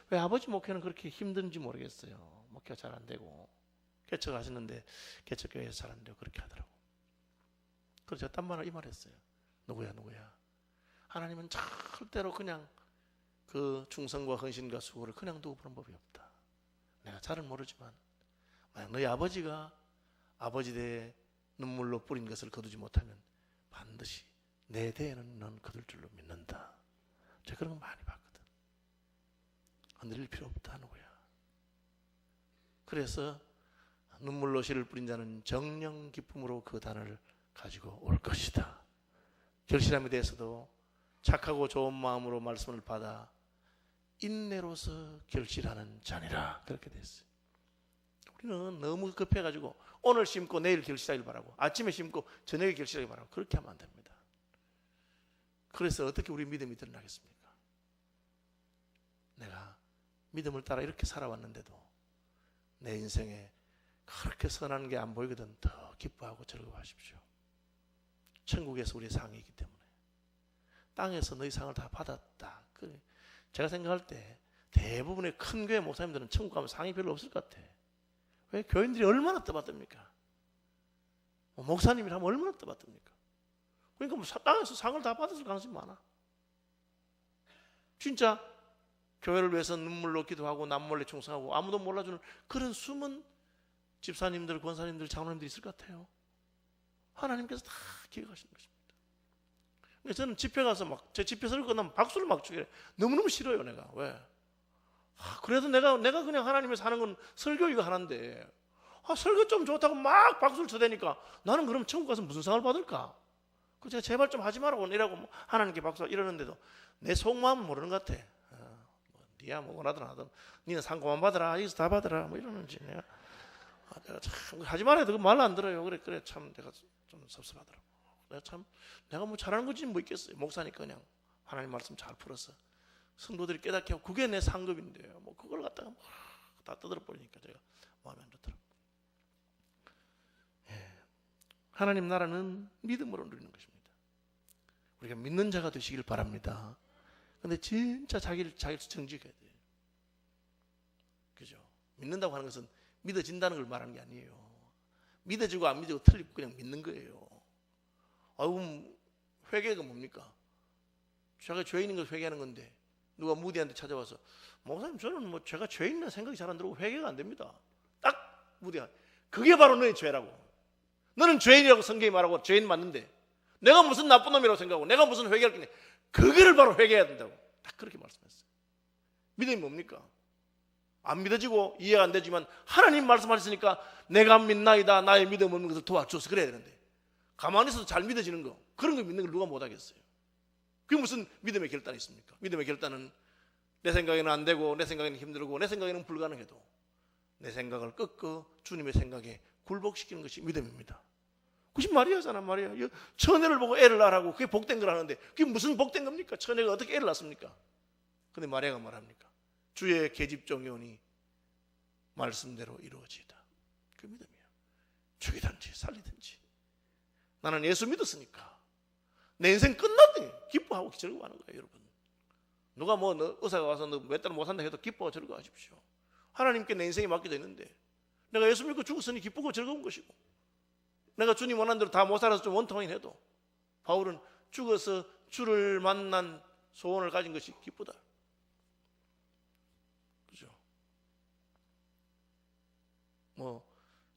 왜 아버지 목회는 그렇게 힘든지 모르겠어요. 목회가 잘 안 되고 개척하시는데 개척교회에서 잘 안 되고 그렇게 하더라고. 그래서 제가 딴 말을 이 말했어요. 누구야 하나님은 절대로 그냥 그 충성과 헌신과 수고를 그냥 두고 보는 법이 없다. 내가 잘은 모르지만 만약 너희 아버지가 아버지 대에 눈물로 뿌린 것을 거두지 못하면 반드시 내 대에는 넌 거둘 줄로 믿는다. 제가 그런 거 많이 봤거든. 흔들릴 필요 없다는 거야. 그래서 눈물로 씨를 뿌린 자는 정령 기쁨으로 그 단을 가지고 올 것이다. 결실함에 대해서도 착하고 좋은 마음으로 말씀을 받아 인내로서 결실하는 자니라. 그렇게 됐어요. 우리는 너무 급해가지고 오늘 심고 내일 결실하길 바라고, 아침에 심고 저녁에 결실하길 바라고, 그렇게 하면 안 됩니다. 그래서 어떻게 우리 믿음이 드러나겠습니까? 내가 믿음을 따라 이렇게 살아왔는데도 내 인생에 그렇게 선한 게 안 보이거든 더 기뻐하고 즐거워하십시오. 천국에서 우리의 상이 있기 때문에. 땅에서 너희 상을 다 받았다. 제가 생각할 때 대부분의 큰 교회 목사님들은 천국 가면 상이 별로 없을 것 같아. 왜? 교인들이 얼마나 떠받듭니까? 목사님이라면 얼마나 떠받듭니까? 그러니까 뭐 땅에서 상을 다 받았을 가능성이 많아. 진짜 교회를 위해서 눈물로 기도하고 남몰래 충성하고 아무도 몰라주는 그런 숨은 집사님들, 권사님들, 장로님들이 있을 것 같아요. 하나님께서 다 기억하시는 것입니다. 근데 저는 집회 가서 막 제 집회 설교 끝나면 박수를 막 치게 너무너무 싫어요. 내가 왜? 그래도 내가 그냥 하나님에서 하는 건 설교 이거 하는데 설교 좀 좋다고 막 박수를 쳐대니까 나는 그럼 천국 가서 무슨 상을 받을까? 그 제가 제발 좀 하지 말라고 이라고 하나님께 박수 이러는데도 내 속마음은 모르는 것 같아. 니야 뭐 원하든 하든 니는 상 그만 받아라, 여기서 다 받아라 뭐 이러는지 내가 참 하지 말아야 되고 말 안 들어요. 그래 참 내가 좀 섭섭하더라고. 내가 뭐 잘하는 거지 뭐 있겠어요. 목사니까 그냥 하나님 말씀 잘 풀어서 성도들이 깨닫게 하고 그게 내 상급인데요. 뭐 그걸 갖다가 다 떠들어 버리니까 제가 마음이 안 좋더라고요. 하나님 나라는 믿음으로 누리는 것입니다. 우리가 믿는 자가 되시길 바랍니다. 근데 진짜 자기를 정직해야 돼요. 그죠? 믿는다고 하는 것은 믿어진다는 걸 말하는 게 아니에요. 믿어지고 안 믿어지고 틀리고 그냥 믿는 거예요. 그럼 회개가 뭡니까? 제가 죄인인 걸 회개하는 건데 누가 무디한테 찾아와서 목사님 저는 뭐 제가 죄인이라는 생각이 잘 안 들고 회개가 안 됩니다. 딱 무디가 그게 바로 너의 죄라고. 너는 죄인이라고 성경이 말하고 죄인 맞는데 내가 무슨 나쁜 놈이라고 생각하고 내가 무슨 회개할 거냐. 그거를 바로 회개해야 된다고 딱 그렇게 말씀했어요. 믿음이 뭡니까? 안 믿어지고 이해가 안 되지만 하나님 말씀하셨으니까 내가 믿나이다 나의 믿음 없는 것을 도와줘서 그래야 되는데 가만히 있어도 잘 믿어지는 거 그런 거 믿는 걸 누가 못하겠어요. 그게 무슨 믿음의 결단이 있습니까? 믿음의 결단은 내 생각에는 안 되고 내 생각에는 힘들고 내 생각에는 불가능해도 내 생각을 꺾어 주님의 생각에 굴복시키는 것이 믿음입니다. 그것이 말이야잖아 말이야. 처녀를 보고 애를 낳으라고 그게 복된 걸 하는데 그게 무슨 복된 겁니까? 처녀가 어떻게 애를 낳습니까? 근데 마리아가 말합니까? 주의 계집종이 오니 말씀대로 이루어지이다. 그 믿음이야. 죽이든지 살리든지 나는 예수 믿었으니까 내 인생 끝났더니 기뻐하고 즐거워하는 거예요. 여러분 누가 뭐 의사가 와서 너 몇 달 못 산다 해도 기뻐하고 즐거워하십시오. 하나님께 내 인생이 맡겨져 있는데 내가 예수 믿고 죽었으니 기쁘고 즐거운 것이고 내가 주님 원하는 대로 다 못 살아서 좀 원통이 해도 바울은 죽어서 주를 만난 소원을 가진 것이 기쁘다. 그죠? 뭐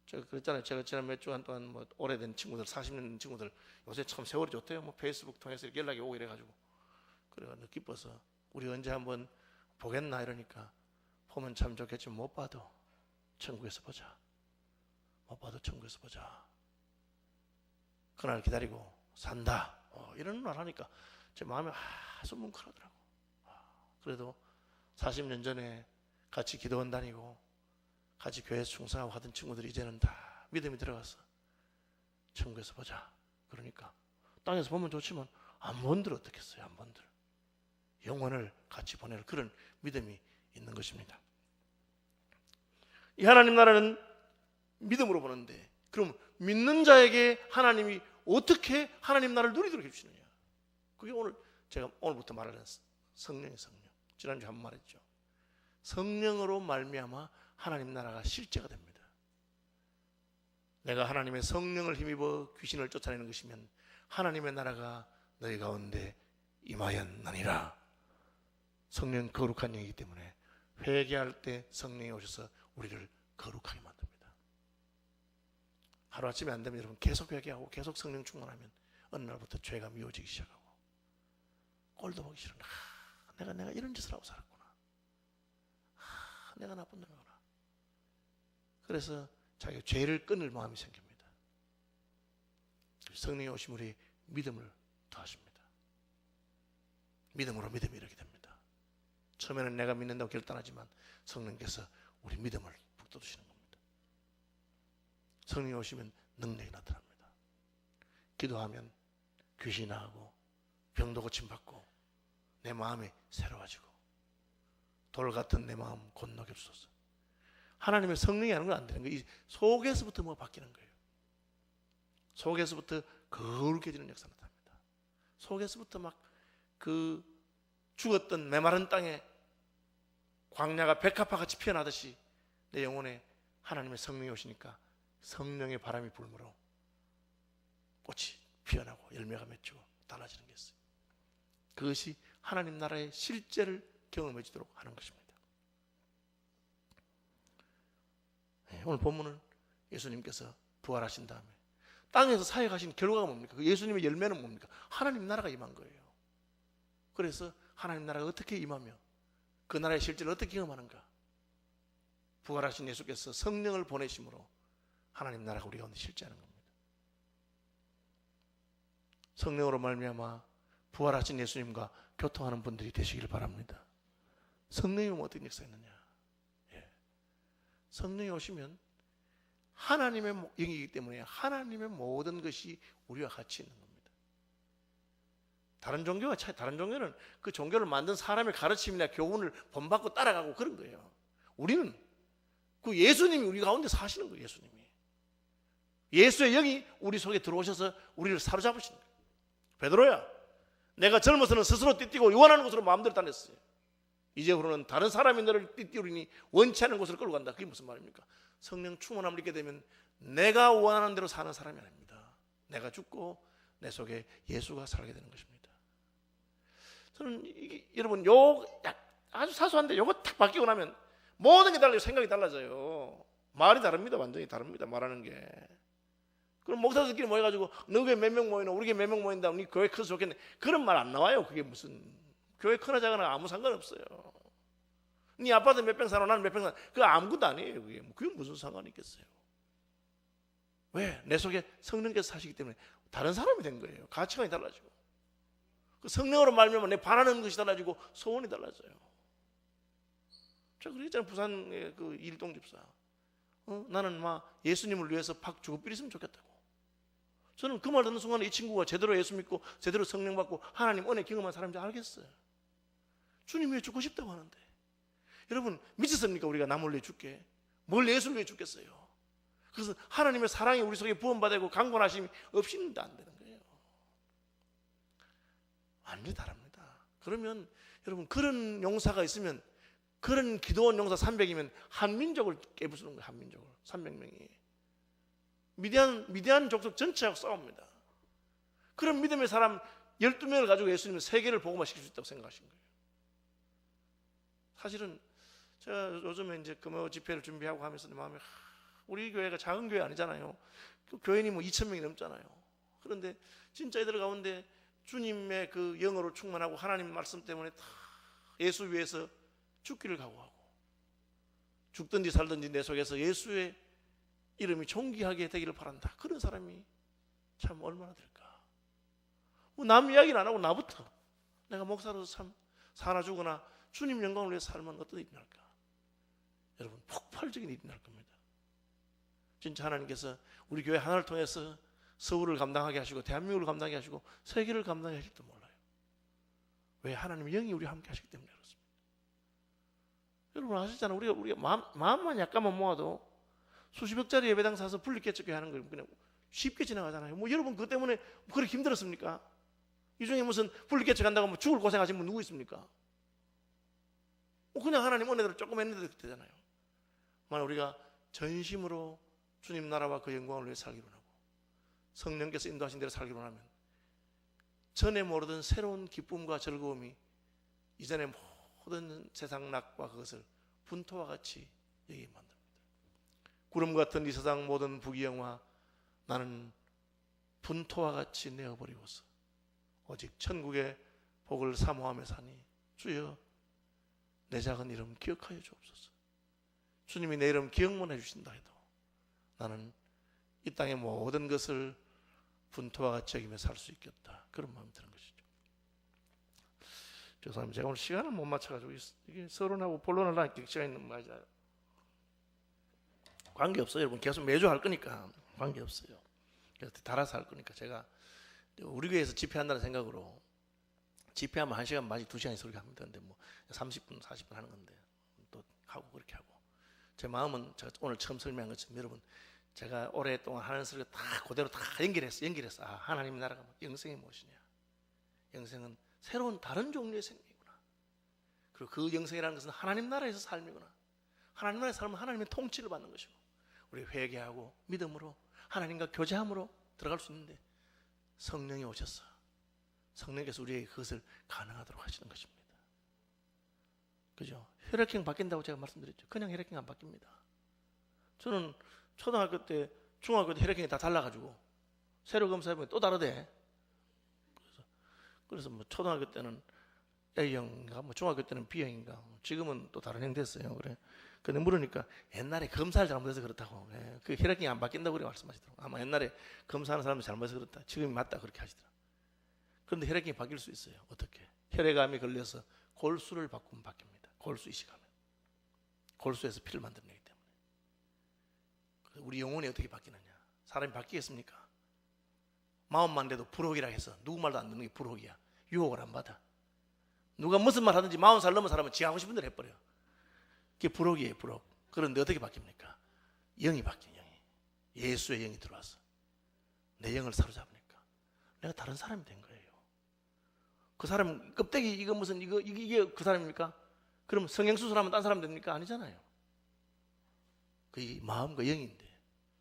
제가 그랬잖아요. 제가 지난 몇 주간 동안 뭐 오래된 친구들 40년 된 친구들 요새 참 세월이 좋대요. 뭐 페이스북 통해서 이렇게 연락이 오고 이래가지고 그래가 기뻐서 우리 언제 한번 보겠나 이러니까 보면 참 좋겠지만 못 봐도 천국에서 보자. 못 봐도 천국에서 보자. 그날 기다리고 산다. 이런 말 하니까 제 마음이 아주 뭉클하더라고. 그래도 40년 전에 같이 기도원 다니고 같이 교회에서 충성하고 하던 친구들이 이제는 다 믿음이 들어가서 천국에서 보자. 그러니까 땅에서 보면 좋지만 안 본들 어떻겠어요? 안 본들. 영혼을 같이 보낼 그런 믿음이 있는 것입니다. 이 하나님 나라는 믿음으로 보는데 그럼 믿는 자에게 하나님이 어떻게 하나님 나라를 누리도록 해주시느냐. 그게 오늘 제가 오늘부터 말하는 성령의 성령. 지난주에 한 번 말했죠. 성령으로 말미암아 하나님 나라가 실제가 됩니다. 내가 하나님의 성령을 힘입어 귀신을 쫓아내는 것이면 하나님의 나라가 너희 가운데 임하였느니라. 성령 거룩한 영이기 때문에 회개할 때 성령이 오셔서 우리를 거룩하게 만듭니다. 하루아침에 안 되면 여러분 계속 회개하고 계속 성령 충만하면 어느 날부터 죄가 미워지기 시작하고 꼴도 보기 싫어. 내가 이런 짓을 하고 살았구나. 내가 나쁜 놈이구나. 그래서 자기가 죄를 끊을 마음이 생깁니다. 성령이 오시면 우리 믿음을 더하십니다. 믿음으로 믿음이 이렇게 됩니다. 처음에는 내가 믿는다고 결단하지만 성령께서 우리 믿음을 북돋우시는 겁니다. 성령이 오시면 능력이 나타납니다. 기도하면 귀신이 나가고 병도 고침받고 내 마음이 새로워지고 돌 같은 내 마음 곧녹여 주소서. 하나님의 성령이 하는 건 안 되는 거예요. 이 속에서부터 뭐가 바뀌는 거예요. 속에서부터 거룩해지는 역사 나타납니다. 속에서부터 막 그 죽었던 메마른 땅에 광야가 백합화같이 피어나듯이 내 영혼에 하나님의 성령이 오시니까 성령의 바람이 불므로 꽃이 피어나고 열매가 맺히고 달라지는 게 있어요. 그것이 하나님 나라의 실제를 경험해 주도록 하는 것입니다. 오늘 본문은 예수님께서 부활하신 다음에 땅에서 사역하신 결과가 뭡니까? 그 예수님의 열매는 뭡니까? 하나님 나라가 임한 거예요. 그래서 하나님 나라가 어떻게 임하며 그 나라의 실제를 어떻게 경험하는가? 부활하신 예수께서 성령을 보내심으로 하나님 나라가 우리 가운데 실제하는 겁니다. 성령으로 말미암아 부활하신 예수님과 교통하는 분들이 되시길 바랍니다. 성령이 오면 어떤 역사가 있느냐? 성령이 오시면 하나님의 영이기 때문에 하나님의 모든 것이 우리와 같이 있는 겁니다. 다른 종교는 그 종교를 만든 사람의 가르침이나 교훈을 본받고 따라가고 그런 거예요. 우리는 그 예수님이 우리 가운데 사시는 거예요. 예수의 영이 우리 속에 들어오셔서 우리를 사로잡으시는 거예요. 베드로야, 내가 젊어서는 스스로 띠뛰고 원하는 곳으로 마음대로 다녔어요. 이제부로는 다른 사람이 너를 띠띠우리니 원치 않는 곳으로 끌고 간다. 그게 무슨 말입니까? 성령 충만함을 입게 되면 내가 원하는 대로 사는 사람이 아닙니다. 내가 죽고 내 속에 예수가 살게 되는 것입니다. 저는 여러분 아주 사소한데 요거 딱 바뀌고 나면 모든 게 달라요. 생각이 달라져요. 말이 다릅니다. 완전히 다릅니다. 말하는 게. 그럼 목사들끼리 모여가지고 너 교회 몇 명 모이나 우리 교회 몇 명 모인다 우리 교회 커서 좋겠네 그런 말 안 나와요. 그게 무슨 교회 크나 작으나 아무 상관없어요. 네 아파트 몇 평 사나 나는 몇 평 사나 그거 아무것도 아니에요. 그게 무슨 상관이 있겠어요. 왜? 내 속에 성령께서 사시기 때문에 다른 사람이 된 거예요. 가치관이 달라지고 그 성령으로 말미암아 내 바라는 것이 달라지고 소원이 달라져요. 제가 그랬잖아요. 부산의 그 일동 집사 나는 막 예수님을 위해서 팍 죽어 삐리으면 좋겠다고. 저는 그 말 듣는 순간에 이 친구가 제대로 예수 믿고 제대로 성령 받고 하나님 은혜 경험한 사람인지 알겠어요. 주님 왜 죽고 싶다고 하는데 여러분 미쳤습니까? 우리가 남을 위해 죽게 뭘 예수를 위해 죽겠어요. 그래서 하나님의 사랑이 우리 속에 부원받고 강권하심이 없이는 안 되는 거예요. 완전히 다릅니다. 그러면 여러분 그런 용사가 있으면 그런 기도원 용사 300이면 한민족을 깨부수는 거예요. 한민족을 300명이 미디안 족속 전체하고 싸웁니다. 그런 믿음의 사람 12명을 가지고 예수님은 세계를 복음화 시킬 수 있다고 생각하신 거예요. 사실은 제가 요즘에 이제 금요 집회를 준비하고 하면서 내 마음에 우리 교회가 작은 교회 아니잖아요. 교인이 뭐 2,000명이 넘잖아요. 그런데 진짜 이들 가운데 주님의 그 영어로 충만하고 하나님 말씀 때문에 다 예수 위해서 죽기를 각오하고 죽든지 살든지 내 속에서 예수의 이름이 존귀하게 되기를 바란다. 그런 사람이 참 얼마나 될까. 뭐 남 이야기는 안 하고 나부터 내가 목사로서 참 사나 죽으나 주님 영광을 위해 살면 어떤 일이 날까. 여러분 폭발적인 일이 날 겁니다. 진짜 하나님께서 우리 교회 하나를 통해서 서울을 감당하게 하시고 대한민국을 감당하게 하시고 세계를 감당하게 하실지도 몰라요. 왜? 하나님의 영이 우리와 함께 하시기 때문에 그렇습니다. 여러분 아시잖아요. 우리가 마음만 약간만 모아도 수십억짜리 예배당 사서 분리개척교회 하는 걸 그냥 쉽게 지나가잖아요. 뭐 여러분 그것 때문에 그렇게 힘들었습니까? 이 중에 무슨 분리개척한다고 뭐 죽을 고생하신 분 누구 있습니까? 그냥 하나님 은혜대로 조금 했는데 되잖아요. 만약 우리가 전심으로 주님 나라와 그 영광을 위해 살기로 하고 성령께서 인도하신 대로 살기로 하면 전에 모르던 새로운 기쁨과 즐거움이 이전에 모든 세상 낙과 그것을 분토와 같이 여기에 만듭니다. 구름 같은 이 세상 모든 부귀영화 나는 분토와 같이 내어버리고서 오직 천국의 복을 사모하며 사니 주여 내 작은 이름 기억하여 주옵소서. 주님이 내 이름 기억만 해주신다 해도 나는 이 땅의 모든 것을 분토와 같이 여기며 살 수 있겠다, 그런 마음이 드는 것이죠. 죄송합니다. 제가 오늘 시간을 못 맞춰가지고 이게 서론하고 본론을 하니까 시간이 너무 맞아요. 관계없어요 여러분. 계속 매주 할 거니까 관계없어요. 그래서 달아서 할 거니까 제가 우리 교회에서 집회한다는 생각으로 집회하면 1시간 반씩 2시간 이렇게 하면 되는데 뭐 30분 40분 하는 건데 또 하고 그렇게 하고, 제 마음은 제가 오늘 처음 설명한 것처럼 여러분 제가 오랫동안 하는 소리가 다 그대로 다 연결했어. 아, 하나님 나라가 영생이 무엇이냐, 영생은 새로운 다른 종류의 생명이구나, 그리고 그 영생이라는 것은 하나님 나라에서 삶이구나, 하나님 나라의 삶은 하나님의 통치를 받는 것이고 우리 회개하고 믿음으로 하나님과 교제함으로 들어갈 수 있는데 성령이 오셔서 성령께서 우리에게 그것을 가능하도록 하시는 것입니다. 그죠? 혈액형 바뀐다고 제가 말씀드렸죠. 그냥 혈액형 안 바뀝니다. 저는 초등학교 때 중학교 때 혈액형이 다 달라가지고 새로 검사해보면 또 다르대. 그래서 뭐 초등학교 때는 A형인가 뭐 중학교 때는 B형인가 지금은 또 다른 형 됐어요. 그래. 근데 물으니까 옛날에 검사를 잘못해서 그렇다고, 그 혈액형이 안 바뀐다고 그래 말씀하시더라고요. 아마 옛날에 검사하는 사람이 잘못해서 그렇다, 지금이 맞다 그렇게 하시더라고요. 그런데 혈액형이 바뀔 수 있어요. 어떻게? 혈액암이 걸려서 골수를 바꾸면 바뀝니다. 골수 이식하면 골수에서 피를 만들어내기 때문에. 우리 영혼이 어떻게 바뀌느냐, 사람이 바뀌겠습니까? 마음만 돼도 불혹이라 해서 누구 말도 안 듣는 게 불혹이야. 유혹을 안 받아. 누가 무슨 말 하든지 40살 넘은 사람은 지 하고 싶은 대로 해버려요. 그게 불혹이에요, 불혹. 그런데 어떻게 바뀝니까? 영이 바뀌는, 영이. 예수의 영이 들어와서 내 영을 사로잡으니까 내가 다른 사람이 된 거예요. 그 사람 껍데기 이거 무슨 이게 그 사람입니까? 그럼 성형수술하면 딴 사람 됩니까? 아니잖아요. 그 마음과 영인데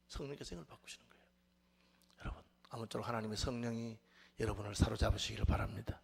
성령께서 영을 바꾸시는 거예요. 여러분, 아무쪼록 하나님의 성령이 여러분을 사로잡으시기를 바랍니다.